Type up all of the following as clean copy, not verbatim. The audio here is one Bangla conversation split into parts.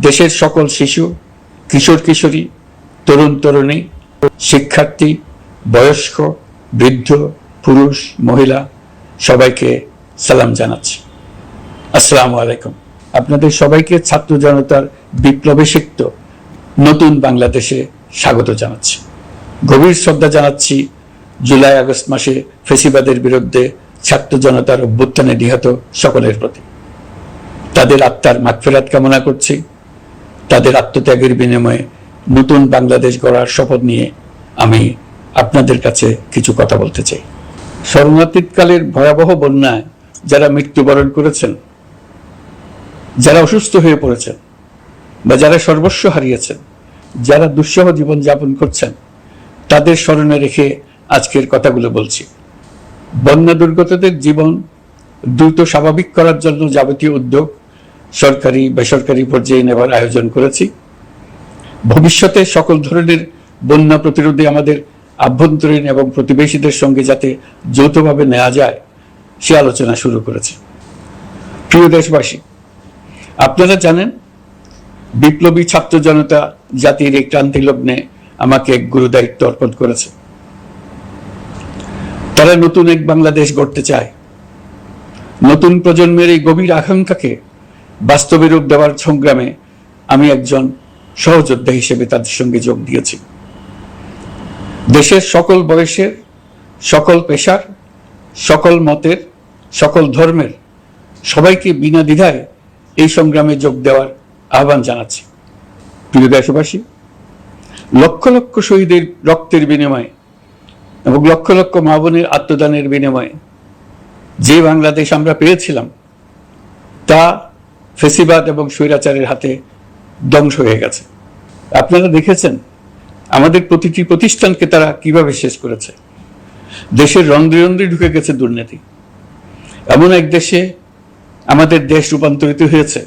দেশের সকল শিশু, কিশোর কিশোরী, তরুণ তরুণী, শিক্ষার্থী, বয়স্ক, বৃদ্ধ, পুরুষ, মহিলা সবাইকে সালাম জানাচ্ছি। আসসালামু আলাইকুম। আপনাদের সবাইকে ছাত্র জনতার বিপ্লবে সিক্ত নতুন বাংলাদেশে স্বাগত জানাচ্ছি। গভীর শ্রদ্ধা জানাচ্ছি জুলাই আগস্ট মাসে ফ্যাসিবাদের বিরুদ্ধে ছাত্র জনতার অভ্যুত্থানে নিহত সকলের প্রতি। তাদের আত্মার মাগফিরাত কামনা করছি। তাদের আত্মত্যাগের বিনিময়ে নতুন বাংলাদেশ গড়ার শপথ নিয়ে আমি আপনাদের কাছে কিছু কথা বলতে চাই। শরণার্থীকালের ভয়াবহ বন্যায় যারা মৃত্যুবরণ করেছেন, যারা অসুস্থ হয়ে পড়েছেন বা যারা সর্বস্ব হারিয়েছেন, যারা দুঃসহ জীবন যাপন করছেন, তাদের স্মরণে রেখে আজকের কথাগুলো বলছি। বন্যা দুর্গতদের জীবন দ্রুত স্বাভাবিক করার জন্য যাবতীয় উদ্যোগ সরকারি বেসরকারি পর্যায়ে নেবার আয়োজন করেছি। ভবিষ্যতে সকল ধরনের বন্যা প্রতিরোধে আমাদের আভ্যন্তরীণ এবং প্রতিবেশীদের সঙ্গে যাতে যৌথভাবে নেওয়া যায় সে আলোচনা শুরু করেছে। প্রিয় দেশবাসী, আপনারা জানেন বিপ্লবী ছাত্র জনতা জাতির এই ক্রান্তি লগ্নে আমাকে এক গুরু দায়িত্ব অর্পণ করেছে। তারা নতুন এক বাংলাদেশ গড়তে চায়। নতুন প্রজন্মের এই গভীর আকাঙ্ক্ষাকে বাস্তবে রূপ দেওয়ার সংগ্রামে আমি একজন সহযোদ্ধা হিসেবে তাদের সঙ্গে যোগ দিয়েছি। দেশের সকল বয়সের, সকল পেশার, সকল মতের, সকল ধর্মের সবাইকে বিনা দ্বিধায় এই সংগ্রামে যোগ দেওয়ার আহ্বান জানাচ্ছি। প্রিয় দেশবাসী, লক্ষ লক্ষ শহীদের রক্তের বিনিময়ে এবং লক্ষ লক্ষ মা বোনের আত্মদানের বিনিময়ে যে বাংলাদেশ আমরা পেয়েছিলাম তা ফ্যাসিবাদ এবং স্বৈরাচারের হাতে ধ্বংস হয়ে গেছে। আপনারা দেখেছেন আমাদের প্রতিটি প্রতিষ্ঠানকে তারা কিভাবে শেষ করেছে। দেশের রন্ধ্রে রন্ধ্রে ঢুকে গেছে দুর্নীতি। এমন এক দেশে আমাদের দেশ রূপান্তরিত হয়েছে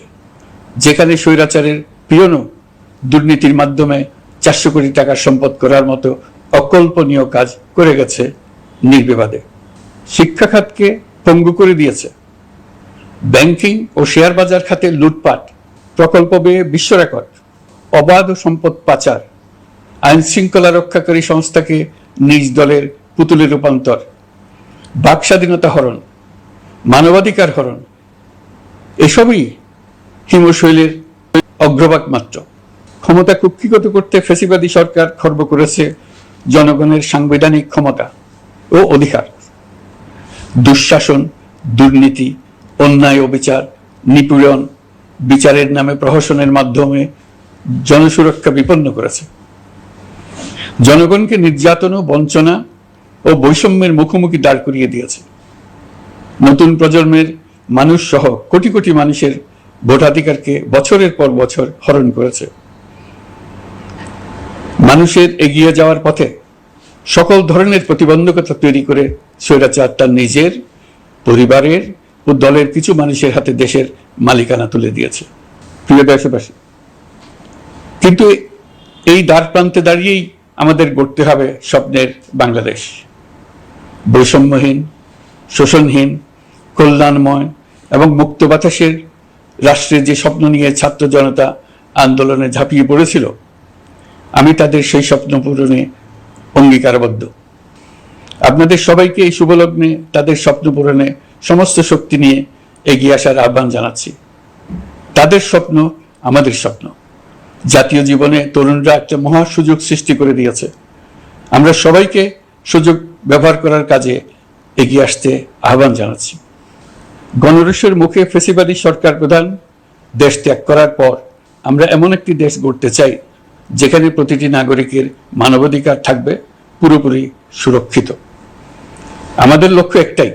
যেখানে স্বৈরাচারের পিয়নও দুর্নীতির মাধ্যমে 400 কোটি টাকার সম্পদ করার মতো অকল্পনীয় কাজ করে গেছে নির্বিবাদে। শিক্ষা খাতকে পঙ্গু করে দিয়েছে। ব্যাংকিং ও শেয়ার বাজার খাতে লুটপাট, প্রকল্প ব্যয়ে বিশ্ব রেকর্ড, অবাধ সম্পদ পাচার, আইন শৃঙ্খলা রক্ষাকারী সংস্থাকে নিজ দলের পুতুলে রূপান্তর, বাক স্বাধীনতা হরণ, মানবাধিকার হরণ, এসবই হিমশৈলের অগ্রভাগ মাত্র। ক্ষমতা কুক্ষিগত করতে ফ্যাসিবাদী সরকার খর্ব করেছে জনগণের সাংবিধানিক ক্ষমতা ও অধিকার। দুঃশাসন, দুর্নীতি, অন্যায়, অবিচার, নিপীড়ন, বিচারের নামে প্রহসনের মাধ্যমে জনসুরক্ষা বিপন্ন করেছে। জনগণকে নির্যাতন, বঞ্চনা ও বৈষম্যের মুখোমুখি দাঁড় করিয়ে দিয়েছে। নতুন প্রজন্মের মানুষ সহ কোটি কোটি মানুষের ভোটাধিকারকে বছরের পর বছর হরণ করেছে। মানুষের এগিয়ে যাওয়ার পথে সকল ধরনের প্রতিবন্ধকতা তৈরি করে স্বৈরাচার তার নিজের, পরিবারের ও দলের কিছু মানুষের হাতে দেশের মালিকানা তুলে দিয়েছে। প্রিয় দেশবাসী, কিন্তু এই দ্বার প্রান্তে দাঁড়িয়েই আমাদের গড়তে হবে স্বপ্নের বাংলাদেশ। বৈষম্যহীন, শোষণহীন, কল্যাণময় এবং মুক্ত বাতাসের রাষ্ট্রের যে স্বপ্ন নিয়ে ছাত্র জনতা আন্দোলনে ঝাঁপিয়ে পড়েছিল, আমি তাদের সেই স্বপ্ন পূরণে অঙ্গীকারবদ্ধ। আপনাদের সবাইকে এই শুভলগ্নে তাদের স্বপ্ন পূরণে সমস্ত শক্তি নিয়ে এগিয়ে আসার আহ্বান জানাচ্ছি। তাদের স্বপ্ন আমাদের স্বপ্ন। জাতীয় জীবনে তরুণরা একটা মহা সুযোগ সৃষ্টি করে দিয়েছে। আমরা সবাইকে সুযোগ ব্যবহার করার কাজে এগিয়ে আসতে আহ্বান জানাচ্ছি। গণরোষের মুখে ফ্যাসিবাদী সরকার প্রধান দেশ ত্যাগ করার পর আমরা এমন একটি দেশ গড়তে চাই যেখানে প্রতিটি নাগরিকের মানবাধিকার থাকবে পুরোপুরি সুরক্ষিত। আমাদের লক্ষ্য একটাই,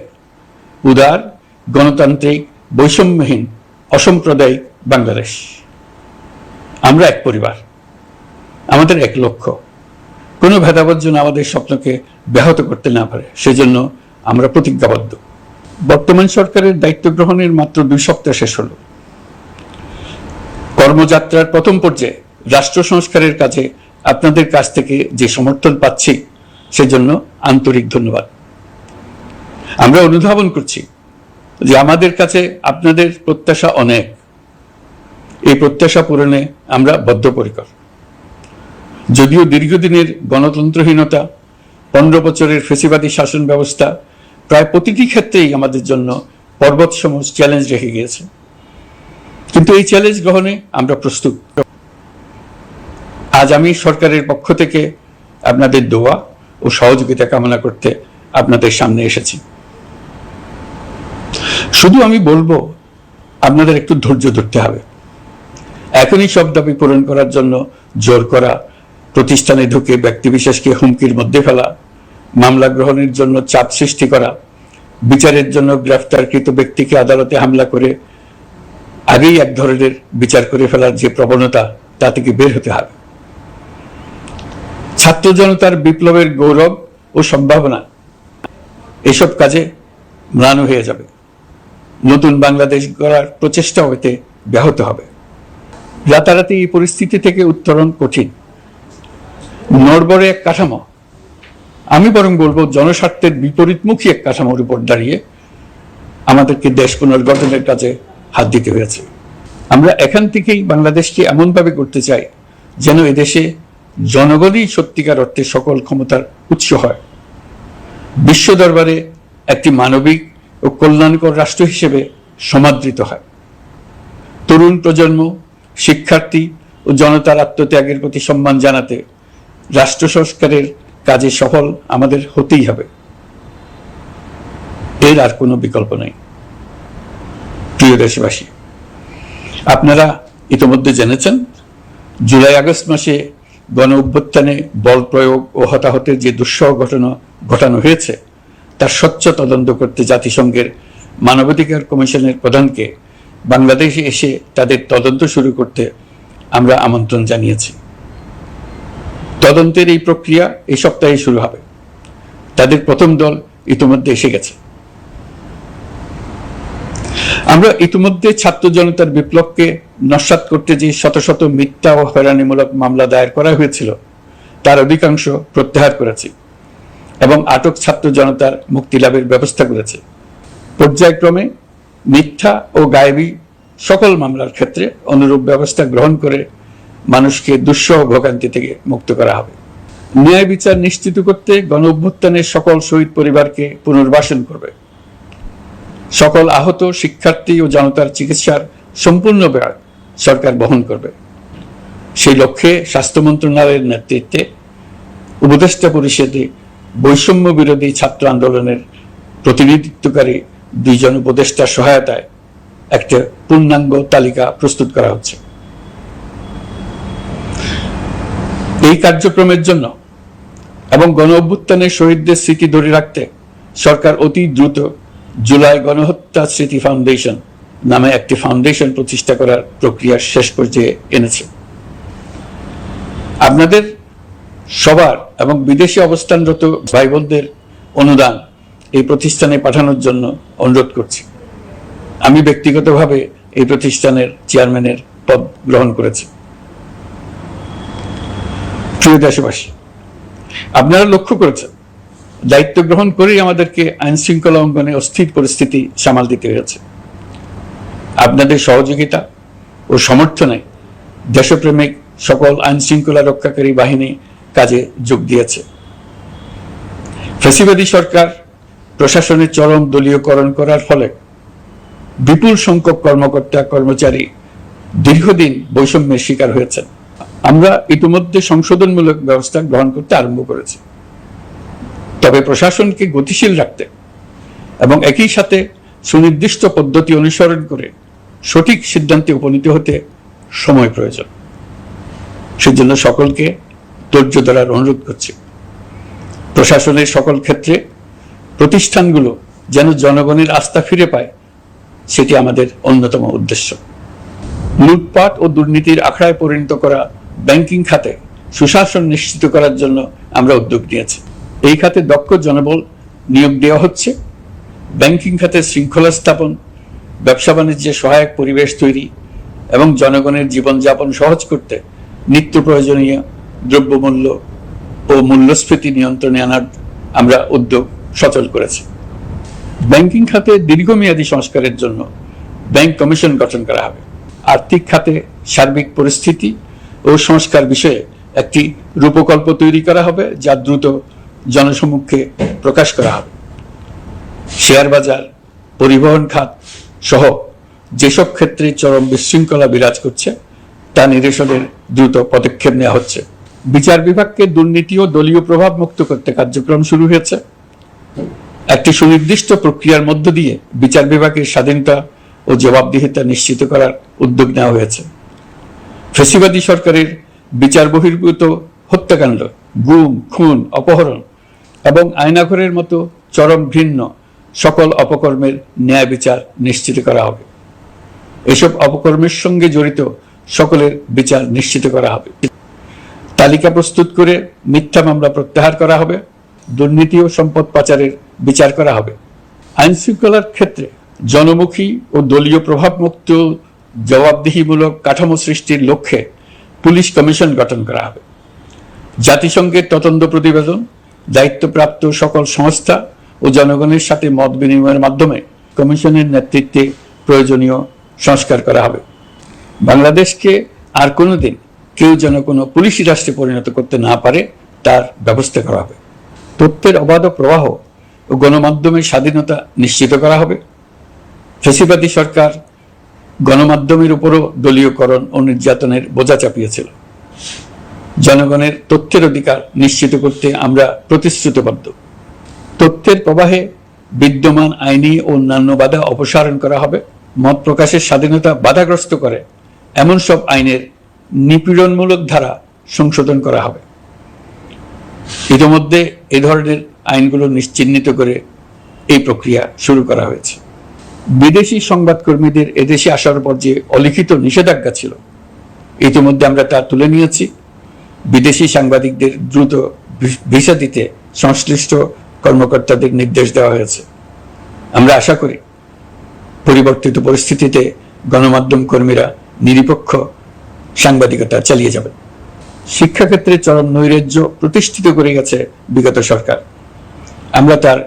উদার, গণতান্ত্রিক, বৈষম্যহীন, অসাম্প্রদায়িক বাংলাদেশ। আমরা এক পরিবার, আমাদের এক লক্ষ্য। কোনো ভেদাভেদ যেন আমাদের স্বপ্নকে ব্যাহত করতে না পারে, সেজন্য আমরা প্রতিজ্ঞাবদ্ধ। বর্তমান সরকারের দায়িত্ব গ্রহণের মাত্র 2 সপ্তাহ শেষ হলো। কর্মযাত্রার প্রথম পর্যায়ে রাষ্ট্র সংস্কারের কাজে আপনাদের কাছ থেকে যে সমর্থন পাচ্ছি সেজন্য আন্তরিক ধন্যবাদ। আমরা অনুধাবন করছি যে আমাদের কাছে আপনাদের প্রত্যাশা অনেক। এই প্রত্যাশা পূরণে আমরা বদ্ধপরিকর। যদিও দীর্ঘদিনের গণতন্ত্রহীনতা, 15 বছরের ফ্যাসিবাদী শাসন ব্যবস্থা প্রায় প্রতিটি ক্ষেত্রেই আমাদের জন্য পর্বতসম চ্যালেঞ্জ রেখে গিয়েছে, কিন্তু এই চ্যালেঞ্জ গ্রহণে আমরা প্রস্তুত। আজ আমি সরকারের পক্ষ থেকে আপনাদের দোয়া ও সহযোগিতা কামনা করতে আপনাদের সামনে এসেছি। শুধু আমি বলবো, আপনাদের একটু ধৈর্য ধরতে হবে। এখনই সব দাবি পূরণ করার জন্য জোর করা, প্রতিষ্ঠানে ঢুকে ব্যক্তিবিশেষকে হুমকির মধ্যে ফেলা, মামলা গ্রহণের জন্য চাপ সৃষ্টি করা, বিচারের জন্য গ্রেফতারকৃত ব্যক্তিকে আদালতে হামলা করে আগেই এক ধরনের বিচার করে ফেলার যে প্রবণতা, তা থেকে বের হতে হবে। ছাত্র জনতার বিপ্লবের গৌরব ও সম্ভাবনা এসব কাজে ম্লান হয়ে যাবে। নতুন বাংলাদেশ গড়ার প্রচেষ্টা হইতে ব্যাহত হবে। রাতারাতি এই পরিস্থিতি থেকে উত্তরণ কঠিন। নড়বড়ে এক কাঠামো, আমি বরং বলবো জনস্বার্থের বিপরীতমুখী এক কাঠামোর উপর দাঁড়িয়ে আমাদেরকে দেশ পুনর্গঠনের কাজে হাত দিতে হয়েছে। আমরা এখান থেকেই বাংলাদেশকে এমনভাবে করতে চাই যেন এদেশে জনগণই সত্যিকার অর্থে সকল ক্ষমতার উৎস হয়, বিশ্ব দরবারে একটি মানবিক ও কল্যাণকর রাষ্ট্র হিসেবে সমাদৃত হয়। তরুণ প্রজন্ম, শিক্ষার্থী ও জনতার আত্মত্যাগের প্রতি সম্মান জানাতে রাষ্ট্র সংস্কারের কাজে সফল আমাদের হতেই হবে, এর আর কোনো বিকল্প নেই। প্রিয় দেশবাসী, আপনারা ইতিমধ্যে জেনেছেন জুলাই আগস্ট মাসে গণ অভ্যুত্থানে বল প্রয়োগ ও হতাহতের যে দুঃসহ ঘটনা ঘটানো হয়েছে তার স্বচ্ছ তদন্ত করতে জাতিসংঘের মানবাধিকার কমিশনের প্রধানকে বাংলাদেশে এসে তাদের তদন্ত শুরু করতে আমরা আমন্ত্রণ জানিয়েছি। তদন্তের এই প্রক্রিয়া এই সপ্তাহে শুরু হবে। তাদের প্রথম দল ইতিমধ্যে এসে গেছে। আমরা ইতিমধ্যে ছাত্র জনতার বিপ্লবকে নস্যাৎ করতে যে শত শত মিথ্যা ও হয়রানিমূলক মামলা দায়ের করা হয়েছিল তার অধিকাংশ প্রত্যাহার করেছি এবং আটক ছাত্র জনতার মুক্তি লাভের ব্যবস্থা করেছে। পর্যায়ক্রমে মিথ্যা ও গায়েবী সকল মামলার ক্ষেত্রে অনুরূপ ব্যবস্থা গ্রহণ করে মানুষকে দুঃসহ ভোগান্তি থেকে মুক্ত করা হবে। ন্যায় বিচার নিশ্চিত করতে গণ অভ্যুত্থানের সকল শহীদ পরিবারকে পুনর্বাসন করবে। সকল আহত শিক্ষার্থী ও জনতার চিকিৎসার সম্পূর্ণ ব্যয় সরকার বহন করবে। সেই লক্ষ্যে স্বাস্থ্য মন্ত্রণালয়ের নেতৃত্বে উপদেষ্টা পরিষদে বৈষম্য বিরোধী ছাত্র আন্দোলনের প্রতিনিধিত্বকারী 2 জন উপদেষ্টার সহায়তায় একটা পূর্ণাঙ্গ তালিকা প্রস্তুত করা হচ্ছে। এই কার্যক্রমের জন্য এবং গণ অভ্যুত্থানের শহীদদের স্মৃতি ধরে রাখতে সরকার অতি দ্রুত জুলাই গণহত্যা স্মৃতি ফাউন্ডেশন নামে একটি ফাউন্ডেশন প্রতিষ্ঠা করার প্রক্রিয়া শেষ পর্যায়ে এনেছে। আপনাদের সবার এবং বিদেশে অবস্থানরত ভাই বোনদের অনুদান এই প্রতিষ্ঠানে পাঠানোর জন্য অনুরোধ করছি। আমি ব্যক্তিগতভাবে এই প্রতিষ্ঠানের চেয়ারম্যানের পদ গ্রহণ করেছি। প্রিয় দেশবাসী, আপনারা লক্ষ্য করেছেন দায়িত্ব গ্রহণ করেই আমাদেরকে আইন শৃঙ্খলা অঙ্গনে অস্থির পরিস্থিতি সামাল দিতে হয়েছে। আপনাদের সহযোগিতা ও সমর্থনে দেশপ্রেমিক সকল আইন শৃঙ্খলা রক্ষাকারী বাহিনী কাজে যোগ দিয়েছে। ফ্যাসিবাদী সরকার প্রশাসনের চরম দলীয়করণ করার ফলে বিপুল সংখ্যক কর্মকর্তা কর্মচারী দীর্ঘদিন বৈষম্যের শিকার হয়েছেন। আমরা ইতিমধ্যে সংশোধনমূলক ব্যবস্থা গ্রহণ করতে আরম্ভ করেছি, তবে প্রশাসনকে গতিশীল রাখতে এবং একই সাথে সুনির্দিষ্ট পদ্ধতি অনুসরণ করে সঠিক সিদ্ধান্তে উপনীত হতে সময় প্রয়োজন। সেজন্য সকলকে ধৈর্য ধরার অনুরোধ করছি। প্রশাসনের সকল ক্ষেত্রে প্রতিষ্ঠানগুলো যেন জনগণের আস্থা ফিরে পায়, সেটি আমাদের অন্যতম উদ্দেশ্য। লুটপাট ও দুর্নীতির আখড়ায় পরিণত করা ব্যাংকিং খাতে সুশাসন নিশ্চিত করার জন্য আমরা উদ্যোগ নিয়েছি। এই খাতে দক্ষ জনবল নিয়োগ দেওয়া হচ্ছে। ব্যাংকিং খাতে শৃঙ্খলা স্থাপন, ব্যবসা বাণিজ্যে সহায়ক পরিবেশ তৈরি এবং জনগণের জীবনযাপন সহজ করতে নিত্য প্রয়োজনীয় দ্রব্যমূল্য ও মূল্যস্ফীতি নিয়ন্ত্রণে আনার আমরা উদ্যোগ সচল করেছি। ব্যাংকিং খাতে দীর্ঘমেয়াদী সংস্কারের জন্য ব্যাংক কমিশন গঠন করা হবে। আর্থিক খাতে সার্বিক পরিস্থিতি ও সংস্কার বিষয়ে একটি রূপকল্প তৈরি করা হবে, যা দ্রুত জনসমক্ষে প্রকাশ করা হবে। শেয়ার বাজার, পরিবহন খাত সহ যেসব ক্ষেত্রে চরম বিশৃঙ্খলা বিরাজ করছে তা নিরসনের দ্রুত পদক্ষেপ নেওয়া হচ্ছে। বিচার বিভাগকে দুর্নীতি ও দলীয় প্রভাব মুক্ত করতে কার্যক্রম শুরু হয়েছে। একটি সুনির্দিষ্ট প্রক্রিয়ার মধ্য দিয়ে বিচার বিভাগের স্বাধীনতা ও জবাবদিহিতা নিশ্চিত করার উদ্যোগ নেওয়া হয়েছে। ফ্যাসিবাদী সরকারের বিচার বহির্ভূত হত্যাকাণ্ড, গুম, খুন, অপহরণ এবং আয়নাঘরের মতো চরম ঘৃণ্য সকল অপকর্মের ন্যায় বিচার নিশ্চিত করা হবে। এসব অপকর্মের সঙ্গে জড়িত সকলের বিচার নিশ্চিত করা হবে। তালিকা প্রস্তুত করে মিথ্যা মামলা প্রত্যাহার করা হবে। দুর্নীতি ও সম্পদ পাচারের বিচার করা হবে। আইন শৃঙ্খলার ক্ষেত্রে জনমুখী ও দলীয় প্রভাবমুক্ত জবাবদিহিমূলক কাঠামো সৃষ্টির লক্ষ্যে পুলিশ কমিশন গঠন করা হবে। জাতিসংঘের তদন্ত প্রতিবেদন, দায়িত্বপ্রাপ্ত সকল সংস্থা ও জনগণের সাথে মত বিনিময়ের মাধ্যমে কমিশনের নেতৃত্বে প্রয়োজনীয় সংস্কার করা হবে। বাংলাদেশকে আর কোনোদিন কেউ যেন কোনো পুলিশি রাষ্ট্রে পরিণত করতে না পারে তার ব্যবস্থা করা হবে। তথ্যের অবাধ প্রবাহ ও গণমাধ্যমের স্বাধীনতা নিশ্চিত করা হবে। ফ্যাসিবাদী সরকার গণমাধ্যমের উপরও দলীয়করণ ও নির্যাতনের বোঝা চাপিয়েছিল। জনগণের তথ্যের অধিকার নিশ্চিত করতে আমরা প্রতিশ্রুতিবদ্ধ। তথ্যের প্রবাহে বিদ্যমান আইনি ও অন্যান্য বাধা অপসারণ করা হবে। মত প্রকাশের স্বাধীনতা বাধাগ্রস্ত করে এমন সব আইনের নিপীড়নমূলক ধারা সংশোধন করা হবে। ইতিমধ্যে এ ধরনের আইনগুলো চিহ্নিত করে এই প্রক্রিয়া শুরু করা হয়েছে। বিদেশি সংবাদকর্মীদের এদেশে আসার পর যে অলিখিত নিষেধাজ্ঞা ছিল, ইতিমধ্যে আমরা তা তুলে নিয়েছি। বিদেশি সাংবাদিকদের দ্রুত ভিসা দিতে সংশ্লিষ্ট কর্মকর্তাদের নির্দেশ দেওয়া হয়েছে। আমরা আশা করি পরিবর্তিত পরিস্থিতিতে গণমাধ্যম কর্মীরা নিরপেক্ষ সাংবাদিকতা চালিয়ে যাবেন। শিক্ষাক্ষেত্রে চরম নৈরাজ্য প্রতিষ্ঠিত করে গেছে বিগত সরকার। আমরা তার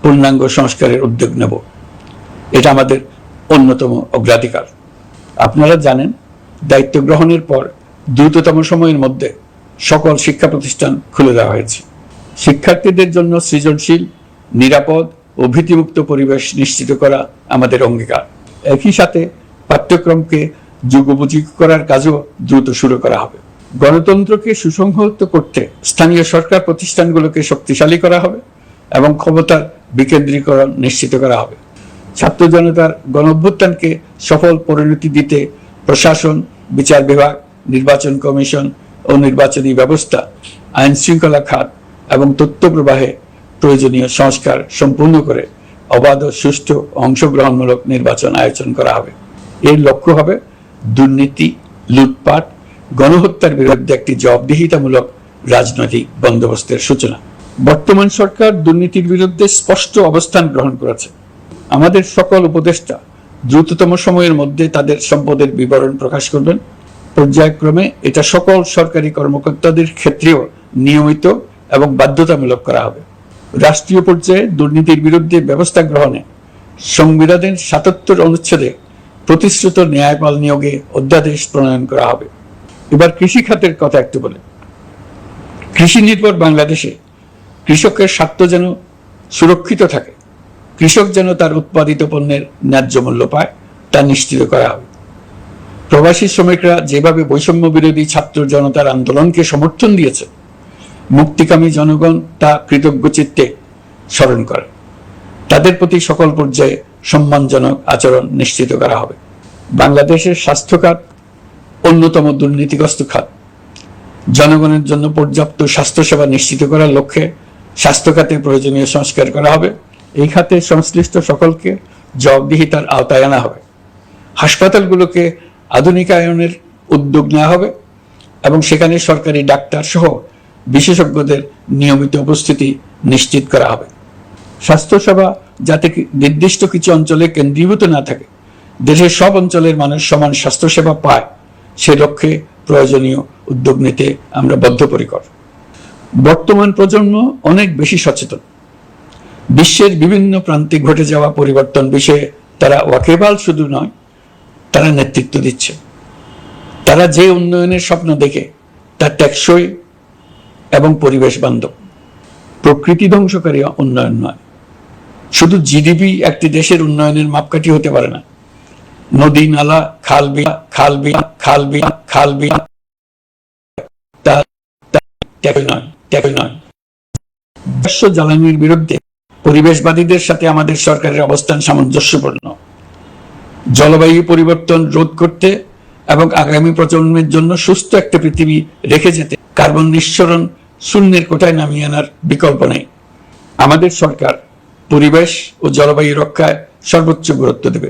পূর্ণাঙ্গ সংস্কারের উদ্যোগ নেব। এটা আমাদের অন্যতম অগ্রাধিকার। আপনারা জানেন, দায়িত্ব গ্রহণের পর দ্রুততম সময়ের মধ্যে সকল শিক্ষা প্রতিষ্ঠান খুলে দেওয়া হয়েছে। শিক্ষার্থীদের জন্য সৃজনশীল, নিরাপদ ও ভীতিমুক্ত পরিবেশ নিশ্চিত করা আমাদের অঙ্গীকার। একই সাথে পাঠ্যক্রমকে যুগোপযোগী করার কাজও দ্রুত শুরু করা হবে। গণতন্ত্রকে সুসংহত করতে স্থানীয় সরকার প্রতিষ্ঠানগুলোকে শক্তিশালী করা হবে এবং ক্ষমতার বিকেন্দ্রীকরণ নিশ্চিত করা হবে। ছাত্র জনতার গণঅভ্যুত্থানকে সফল পরিণতি দিতে প্রশাসন, বিচার বিভাগ, নির্বাচন কমিশন ও নির্বাচনী ব্যবস্থা, আইন শৃঙ্খলা খাত এবং তথ্য প্রবাহে প্রয়োজনীয় সংস্কার সম্পূর্ণ করে অবাধ ও সুষ্ঠু অংশগ্রহণমূলক নির্বাচন আয়োজন করা হবে। এর লক্ষ্য হবে দুর্নীতি, লুটপাট, গণহত্যার বিরুদ্ধে একটি জবাবদিহিতামূলক রাজনৈতিক বন্দোবস্তের সূচনা। বর্তমান সরকার দুর্নীতির বিরুদ্ধে স্পষ্ট অবস্থান গ্রহণ করেছে। আমাদের সকল উপদেষ্টা দ্রুততম সময়ের মধ্যে তাদের সম্পদের বিবরণ প্রকাশ করবেন। পর্যায়ক্রমে এটা সকল সরকারি কর্মকর্তাদের ক্ষেত্রেও নিয়মিত এবং বাধ্যতামূলক করা হবে। রাষ্ট্রীয় পর্যায়ে দুর্নীতির বিরুদ্ধে ব্যবস্থা গ্রহণে সংবিধানের ৭৭ অনুচ্ছেদে প্রতিশ্রুত ন্যায়পাল নিয়োগে অধ্যাদেশ প্রণয়ন করা হবে। এবার কৃষি খাতের কথা একটু বলে। কৃষি নির্ভর বাংলাদেশে কৃষকের স্বার্থ যেন সুরক্ষিত থাকে, কৃষক যেন তার উৎপাদিত পণ্যের ন্যায্য মূল্য পায়, তা নিশ্চিত করা হবে। প্রবাসী শ্রমিকরা যেভাবে বৈষম্য বিরোধী ছাত্র জনতার আন্দোলনকে সমর্থন দিয়েছে, মুক্তিকামী জনগণ তা কৃতজ্ঞ চিত্তে স্মরণ করে। তাদের প্রতি সকল পর্যায়ে সম্মানজনক আচরণ নিশ্চিত করা হবে। বাংলাদেশের স্বাস্থ্য খাত অন্যতম দুর্নীতিগ্রস্ত খাত। জনগণের জন্য পর্যাপ্ত স্বাস্থ্যসেবা নিশ্চিত করার লক্ষ্যে স্বাস্থ্য খাতে প্রয়োজনীয় সংস্কার করা হবে। এই খাতে সংশ্লিষ্ট সকলকে জবাবদিহিতার আওতায় আনা হবে। হাসপাতালগুলোকে আধুনিকায়নের উদ্যোগ নেওয়া হবে এবং সেখানে সরকারি ডাক্তার সহ বিশেষজ্ঞদের নিয়মিত উপস্থিতি নিশ্চিত করা হবে। স্বাস্থ্যসেবা যাতে নির্দিষ্ট কিছু অঞ্চলে কেন্দ্রীভূত না থাকে, দেশের সব অঞ্চলের মানুষ সমান স্বাস্থ্যসেবা পায়, সে লক্ষ্যে প্রয়োজনীয় উদ্যোগ নিতে আমরা বদ্ধপরিকর। বর্তমান প্রজন্ম অনেক বেশি সচেতন। বিশ্বের বিভিন্ন প্রান্তে ঘটে যাওয়া পরিবর্তন বিষয়ে তারা ওয়াকিবহাল শুধু নয়, তারা নেতৃত্ব দিচ্ছে। তারা যে উন্নয়নের স্বপ্ন দেখে তা টেকসই এবং পরিবেশ বান্ধব, প্রকৃতি ধ্বংসকারী উন্নয়ন নয়। শুধু জিডিপি একটি দেশের উন্নয়নের মাপকাঠি হতে পারে না। নদী নালা খাল বিল তা নয়। জ্বালানির বিরুদ্ধে পরিবেশবাদীদের সাথে আমাদের সরকারের অবস্থান সামঞ্জস্যপূর্ণ। জলবায়ু পরিবর্তন রোধ করতে এবং আগামী প্রজন্মের জন্য সুস্থ একটা পৃথিবী রেখে যেতে কার্বন নিঃসরণ শূন্যের কোঠায় নামিয়ে আনার বিকল্প নেই। আমাদের সরকার পরিবেশ ও জলবায়ু রক্ষায় সর্বোচ্চ গুরুত্ব দেবে।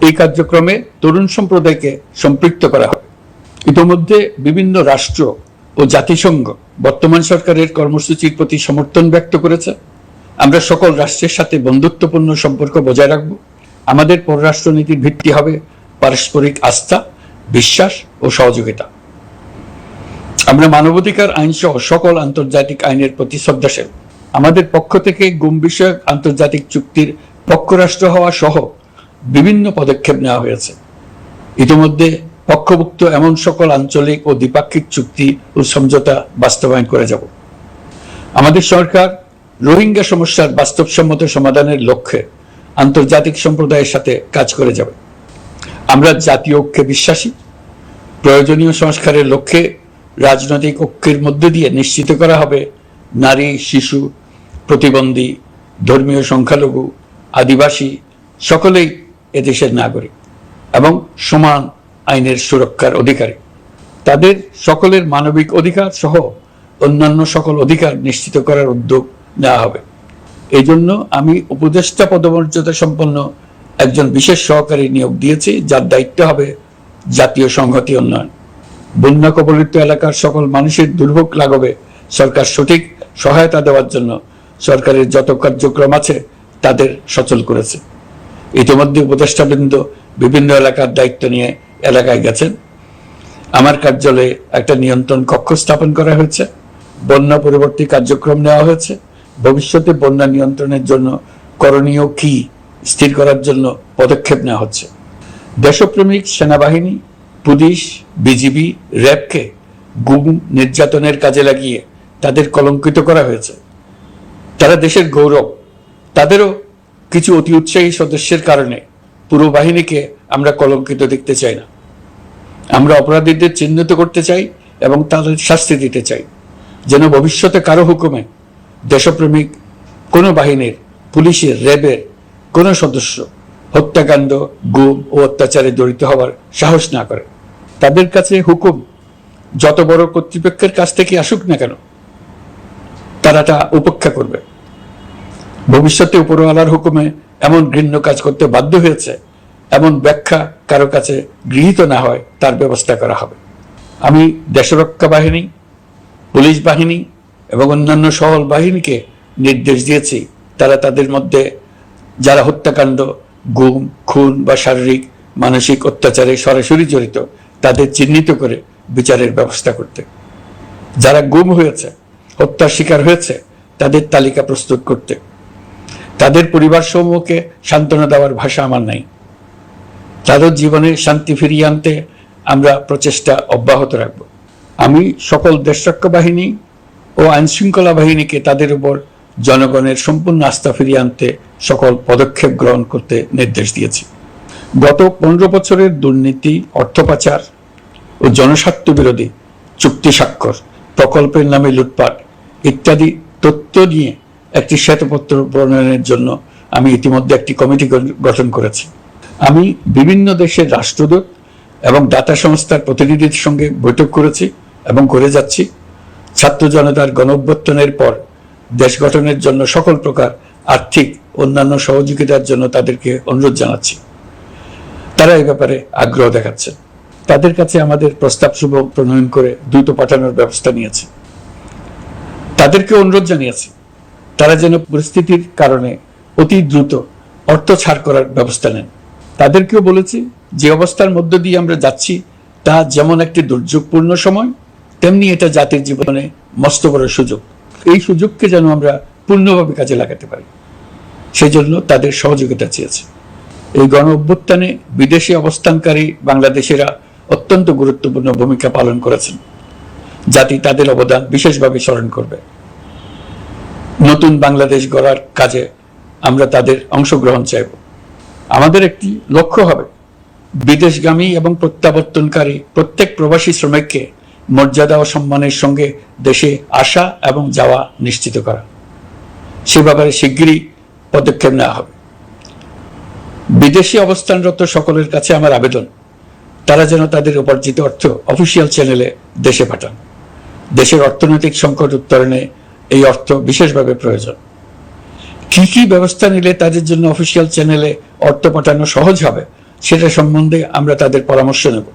এই কার্যক্রমে তরুণ সম্প্রদায়কে সম্পৃক্ত করা হবে। ইতোমধ্যে বিভিন্ন রাষ্ট্র ও জাতিসংঘ বর্তমান সরকারের কর্মসূচির প্রতি সমর্থন ব্যক্ত করেছে। আমরা সকল রাষ্ট্রের সাথে বন্ধুত্বপূর্ণ সম্পর্ক বজায় রাখব। আমাদের পররাষ্ট্রনীতির ভিত্তি হবে পারস্পরিক আস্থা, বিশ্বাস ও সহযোগিতা। আমরা মানবাধিকার আইন সহ সকল আন্তর্জাতিক আইনের প্রতি শ্রদ্ধাশীল। আমাদের পক্ষ থেকে গুম বিষয়ক আন্তর্জাতিক চুক্তির পক্ষরাষ্ট্র হওয়া সহ বিভিন্ন পদক্ষেপ নেওয়া হয়েছে। ইতিমধ্যে পক্ষভুক্ত এমন সকল আঞ্চলিক ও দ্বিপাক্ষিক চুক্তি ও সমঝোতা বাস্তবায়ন করে যাব। আমাদের সরকার রোহিঙ্গা সমস্যার বাস্তবসম্মত সমাধানের লক্ষ্যে আন্তর্জাতিক সম্প্রদায়ের সাথে কাজ করে যাবে। আমরা জাতীয় ঐক্যে বিশ্বাসী। প্রয়োজনীয় সংস্কারের লক্ষ্যে রাজনৈতিক ঐক্যের মধ্য দিয়ে নিশ্চিত করা হবে নারী, শিশু, প্রতিবন্ধী, ধর্মীয় সংখ্যালঘু, আদিবাসী সকলেই এদেশের নাগরিক এবং সমান আইনের সুরক্ষার অধিকারী। তাদের সকলের মানবিক অধিকার সহ অন্যান্য সকল অধিকার নিশ্চিত করার উদ্যোগ নেওয়া হবে। এই জন্য আমি উপদেষ্টা পদমর্যাদা সম্পন্ন একজন বিশেষ সহকারী নিয়োগ দিয়েছি, যার দায়িত্ব হবে জাতীয় সংহতি উন্নয়ন। বন্যা কবলিত এলাকার সকল মানুষের দুর্ভোগ লাঘবে সরকার সঠিক সহায়তা দেওয়ার জন্য সরকারের যত কার্যক্রম আছে তাদের সচল করেছে। ইতিমধ্যে উপদেষ্টাবৃন্দ বিভিন্ন এলাকার দায়িত্ব নিয়ে এলাকায় গেছেন। আমার কার্যালয়ে একটা নিয়ন্ত্রণ কক্ষ স্থাপন করা হয়েছে। বন্যা পরবর্তী কার্যক্রম নেওয়া হয়েছে। ভবিষ্যতে বন্যা নিয়ন্ত্রণের জন্য করণীয় কি স্থির করার জন্য পদক্ষেপ নেওয়া হচ্ছে। দেশপ্রেমিক সেনাবাহিনী, পুলিশ, বিজিবি, র্যাবকে গুম নির্যাতনের কাজে লাগিয়ে তাদের কলঙ্কিত করা হয়েছে। তারা দেশের গৌরব। তাদেরও কিছু অতি উৎসাহী সদস্যের কারণে পুরো বাহিনীকে আমরা কলঙ্কিত দেখতে চাই না। আমরা অপরাধীদের চিহ্নিত করতে চাই এবং তাদের শাস্তি দিতে চাই, যেন ভবিষ্যতে কারো হুকুমে দেশপ্রেমিক কোনো বাহিনীর, পুলিশের, র্যাবের কোনো সদস্য হত্যাকাণ্ড, গুম ও অত্যাচারে জড়িত হওয়ার সাহস না করে। তাদের কাছে হুকুম যত বড় কর্তৃপক্ষের কাছ থেকে আসুক না কেন, তারা তা উপেক্ষা করবে। ভবিষ্যতে উপরওয়ালার হুকুমে এমন ঘৃণ্য কাজ করতে বাধ্য হয়েছে এমন ব্যাখ্যা কারো কাছে গৃহীত না হয় তার ব্যবস্থা করা হবে। আমি দেশরক্ষা বাহিনী, পুলিশ বাহিনী এবং অন্যান্য সকল বাহিনীকে নির্দেশ দিয়েছি তারা তাদের মধ্যে যারা হত্যাকাণ্ড, গুম, খুন বা শারীরিক মানসিক অত্যাচারে সরাসরি জড়িত তাদের চিহ্নিত করে বিচারের ব্যবস্থা করতে। যারা গুম হয়েছে, হত্যার শিকার হয়েছে তাদের তালিকা প্রস্তুত করতে। তাদের পরিবার সমূহকে সান্ত্বনা দেওয়ার ভাষা আমার নাই। তাদের জীবনে শান্তি ফিরিয়ে আনতে আমরা প্রচেষ্টা অব্যাহত রাখব। আমি সকল দেশরক্ষা বাহিনী ও আইনশৃঙ্খলা বাহিনীকে তাদের উপর জনগণের সম্পূর্ণ আস্থা ফিরিয়ে আনতে সকল পদক্ষেপ গ্রহণ করতে নির্দেশ দিয়েছি। গত 15 বছরের দুর্নীতি, অর্থ পাচার ও জনস্বার্থ বিরোধী চুক্তি স্বাক্ষর, প্রকল্পের নামে লুটপাট ইত্যাদি তথ্য নিয়ে একটি শ্বেতপত্র প্রণয়নের জন্য আমি ইতিমধ্যে একটি কমিটি গঠন করেছি। আমি বিভিন্ন দেশের রাষ্ট্রদূত এবং দাতা সংস্থার প্রতিনিধিদের সঙ্গে বৈঠক করেছি এবং করে যাচ্ছি। ছাত্র জনতার গণঅভ্যুত্থানের পর দেশ গঠনের জন্য সকল প্রকার আর্থিক অন্যান্য সহযোগিতার জন্য তাদেরকে অনুরোধ জানাচ্ছি। তারা এই ব্যাপারে আগ্রহ দেখাচ্ছে। তাদের কাছে আমাদের প্রস্তাব সমূহ প্রণয়ন করে দ্রুত পাঠানোর ব্যবস্থা নিয়েছে। তাদেরকে অনুরোধ জানিয়েছি তারা যেন পরিস্থিতির কারণে অতি দ্রুত অর্থ ছাড় করার ব্যবস্থা নেন। তাদেরকেও বলেছি যে অবস্থার মধ্য দিয়ে আমরা যাচ্ছি তা যেমন একটি দুর্যোগপূর্ণ সময়, তেমনি এটা জাতির জীবনে মস্ত বড় সুযোগ। এই সুযোগকে যেন আমরা পূর্ণভাবে কাজে লাগাতে পারি, সেই জন্য তাদের সহযোগিতা চেয়েছি। এই গণ অভ্যুত্থানে বিদেশে অবস্থানকারী বাংলাদেশিরা অত্যন্ত গুরুত্বপূর্ণ ভূমিকা পালন করেছেন। জাতি তাদের অবদান বিশেষভাবে স্মরণ করবে। নতুন বাংলাদেশ গড়ার কাজে আমরা তাদের অংশগ্রহণ চাইব। আমাদের একটি লক্ষ্য হবে বিদেশগামী এবং প্রত্যাবর্তনকারী প্রত্যেক প্রবাসী শ্রমিককে মর্যাদা ও সম্মানের সঙ্গে দেশে আসা এবং যাওয়া নিশ্চিত করা। সে ব্যাপারে শিগগিরই পদক্ষেপ নেওয়া হবে। বিদেশে অবস্থানরত সকলের কাছে আমার আবেদন, তারা যেন তাদের উপার্জিত অর্থ অফিসিয়াল চ্যানেলে দেশে পাঠান। দেশের অর্থনৈতিক সংকট উত্তরণে এই অর্থ বিশেষভাবে প্রয়োজন। কি কি ব্যবস্থা নিলে তাদের জন্য অফিসিয়াল চ্যানেলে অর্থ পাঠানো সহজ হবে সেটা সম্বন্ধে আমরা তাদের পরামর্শ নেব।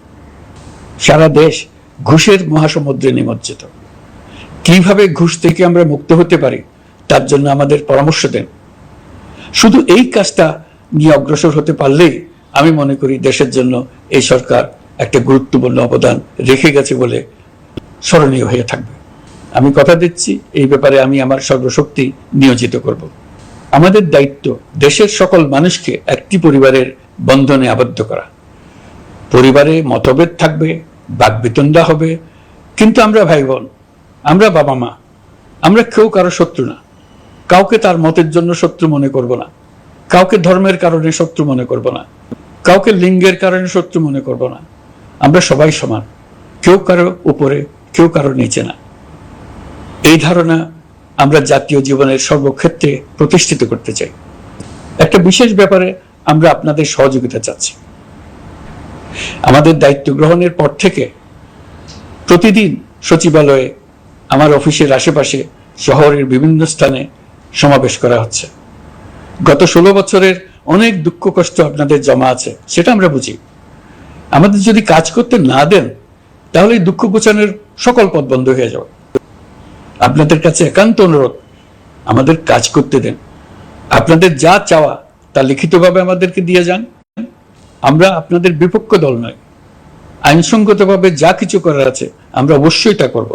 সারা দেশ ঘুষের মহাসমুদ্রে নিমজ্জিত। কিভাবে ঘুষ থেকে আমরা মুক্ত হতে পারি তার জন্য আমাদের পরামর্শ দেন। শুধু এই কাজটা নিয়ে অগ্রসর হতে পারলেই আমি মনে করি দেশের জন্য এই সরকার একটা গুরুত্বপূর্ণ অবদান রেখে গেছে বলে স্মরণীয় হয়ে থাকবে। আমি কথা দিচ্ছি, এই ব্যাপারে আমি আমার সর্বশক্তি নিয়োজিত করব। আমাদের দায়িত্ব দেশের সকল মানুষকে একটি পরিবারের বন্ধনে আবদ্ধ করা। পরিবারে মতভেদ থাকবে, বাকবিতণ্ডা হবে, কিন্তু আমরা ভাই বোন, আমরা বাবা মা, আমরা কেউ কারো শত্রু না। কাউকে তার মতের জন্য শত্রু মনে করব না, কাউকে ধর্মের কারণে শত্রু মনে করব না, কাউকে লিঙ্গের কারণে শত্রু মনে করব না। আমরা সবাই সমান, কেউ কারো উপরে, কেউ কারো নিচে না। এই ধারণা আমরা জাতীয় জীবনের সর্বক্ষেত্রে প্রতিষ্ঠিত করতে চাই। একটা বিশেষ ব্যাপারে আমরা আপনাদের সহযোগিতা চাচ্ছি। আমাদের দায়িত্ব গ্রহণের পর থেকে প্রতিদিন সচিবালয়ে, আমার অফিসের আশেপাশে, শহরের বিভিন্ন স্থানে সমাবেশ করা হচ্ছে। গত 16 বছরের অনেক দুঃখ কষ্ট আপনাদের জমা আছে, সেটা আমরা বুঝি। আমাদের যদি কাজ করতে না দেন তাহলে দুঃখ ঘোচানোর সকল পথ বন্ধ হয়ে যাবে। আপনাদের কাছে একান্ত অনুরোধ, আমাদের কাজ করতে দেন। আপনাদের যা চাওয়া তা লিখিতভাবে আমাদেরকে দিয়ে যান। আমরা আপনাদের বিপক্ষ দল নয়। আইনসঙ্গতভাবে যা কিছু করার আছে আমরা অবশ্যই তা করব,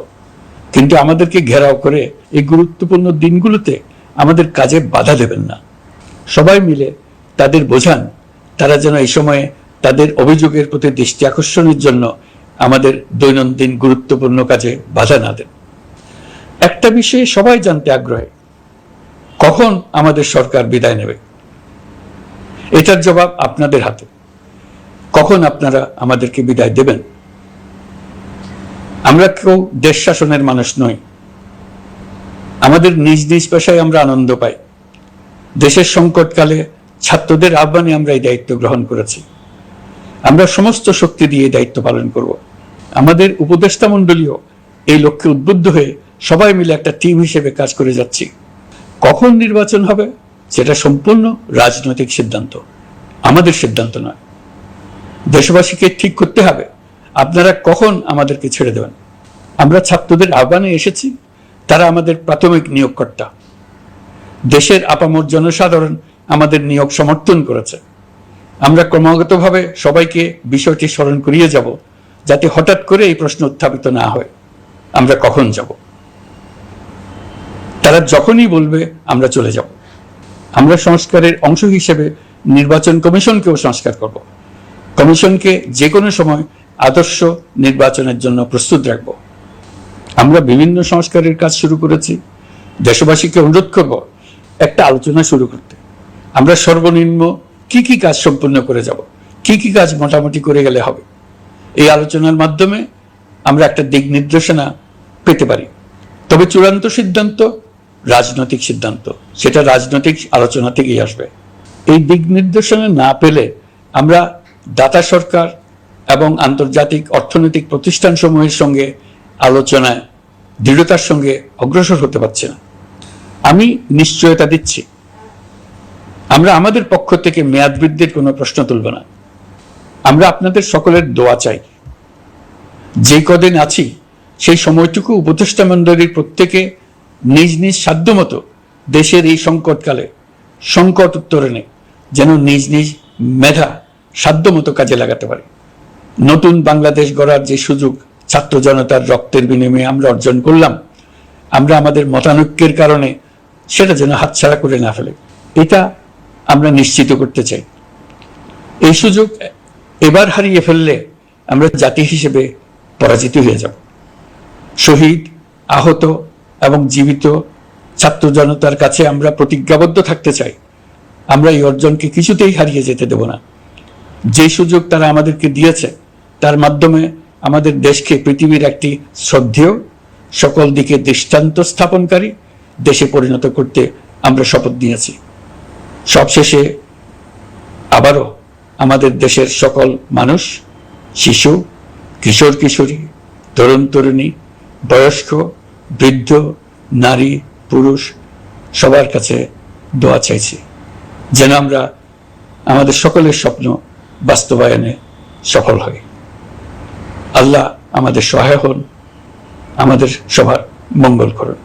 কিন্তু আমাদেরকে ঘেরাও করে এই গুরুত্বপূর্ণ দিনগুলোতে আমাদের কাজে বাধা দেবেন না। সবাই মিলে তাদের বোঝান, তারা যেন এই সময়ে তাদের অভিযোগের প্রতি দৃষ্টি আকর্ষণের জন্য আমাদের দৈনন্দিন গুরুত্বপূর্ণ কাজে বাধা না দেন। একটা বিষয়ে সবাই জানতে আগ্রহী, কখন আমাদের সরকার বিদায় নেবে। এটার জবাব আপনাদের হাতে। কখন আপনারা আমাদেরকে বিদায় দেবেন? আমরা কেউ দেশ শাসনের মানুষ নই। আমাদের নিজ নিজ পেশায় আমরা আনন্দ পাই। দেশের সংকটকালে ছাত্রদের আহ্বানে আমরা এই দায়িত্ব গ্রহণ করেছি। আমরা সমস্ত শক্তি দিয়ে দায়িত্ব পালন করব। আমাদের উপদেষ্টা মণ্ডলীও এই লক্ষ্যে উদ্বুদ্ধ হয়ে সবাই মিলে একটা টিম হিসেবে কাজ করে যাচ্ছি। কখন নির্বাচন হবে সেটা সম্পূর্ণ রাজনৈতিক সিদ্ধান্ত, আমাদের সিদ্ধান্ত নয়। দেশবাসীকে ঠিক করতে হবে আপনারা কখন আমাদেরকে ছেড়ে দেবেন। আমরা ছাত্রদের আহ্বানে এসেছি, তারা আমাদের প্রাথমিক নিয়োগকর্তা। দেশের আপামর জনসাধারণ আমাদের নিয়োগ সমর্থন করেছে। আমরা ক্রমাগতভাবে সবাইকে বিষয়টি স্মরণ করিয়ে যাব, যাতে হঠাৎ করে এই প্রশ্ন উত্থাপিত না হয়, আমরা কখন যাব। তারা যখনই বলবে আমরা চলে যাব। আমরা সংস্কারের অংশ হিসেবে নির্বাচন কমিশনকেও সংস্কার করব। কমিশনকে যে কোনো সময় আদর্শ নির্বাচনের জন্য প্রস্তুত রাখব। আমরা বিভিন্ন সংস্কারের কাজ শুরু করেছি। দেশবাসীকে অনুরোধ করব একটা আলোচনা শুরু করতে। আমরা সর্বনিম্ন কি কি কাজ সম্পূর্ণ করে যাব, কি কি কাজ মোটামুটি করে গেলে হবে। এই আলোচনার মাধ্যমে আমরা একটা দিক নির্দেশনা পেতে পারি। তবে চূড়ান্ত সিদ্ধান্ত রাজনৈতিক সিদ্ধান্ত, সেটা রাজনৈতিক আলোচনা থেকেই আসবে। এই দিক নির্দেশনা না পেলে আমরা দাতা সরকার এবং আন্তর্জাতিক অর্থনৈতিক প্রতিষ্ঠানসমূহের সঙ্গে আলোচনায় দৃঢ়তার সঙ্গে অগ্রসর হতে পারছি না। আমি নিশ্চয়তা দিচ্ছি, আমরা আমাদের পক্ষ থেকে মেয়াদ বৃদ্ধির কোনো প্রশ্ন তুলব না। আমরা আপনাদের সকলের দোয়া চাই। যে কদিন আছি সেই সময়টুকু উপদেষ্টা মণ্ডলীর প্রত্যেকে নিজ নিজ সাধ্যমতো দেশের এই সংকটকালে সংকট উত্তরণে যেন নিজ নিজ মেধা সাধ্যমতো কাজে লাগাতে পারে। নতুন বাংলাদেশ গড়ার যে সুযোগ ছাত্র জনতার রক্তের বিনিময়ে আমরা অর্জন করলাম, আমরা আমাদের মতানৈক্যের কারণে সেটা যেন হাতছাড়া করে না ফেলে, এটা আমরা নিশ্চিত করতে চাই। এই সুযোগ এবার হারিয়ে ফেললে আমরা জাতি হিসেবে পরাজিত হয়ে যাব। শহীদ, আহত এবং জীবিত ছাত্র জনতার কাছে আমরা প্রতিজ্ঞাবদ্ধ থাকতে চাই, আমরা এই অর্জনকে কিছুতেই হারিয়ে যেতে দেব না। যে সুযোগ তারা আমাদেরকে দিয়েছে তার মাধ্যমে আমাদের দেশকে পৃথিবীর একটি শ্রদ্ধেয়, সকল দিকে দৃষ্টান্ত স্থাপনকারী দেশে পরিণত করতে আমরা শপথ নিয়েছি। সবশেষে আবারও আমাদের দেশের সকল মানুষ, শিশু, কিশোর কিশোরী, তরুণ তরুণী, বয়স্ক, বৃদ্ধ, নারী, পুরুষ সবার কাছে দোয়া চাইছি যেন আমরা আমাদের সকলের স্বপ্ন বাস্তবায়নে সফল হই। আল্লাহ আমাদের সহায় হন, আমাদের সবার মঙ্গল করুন।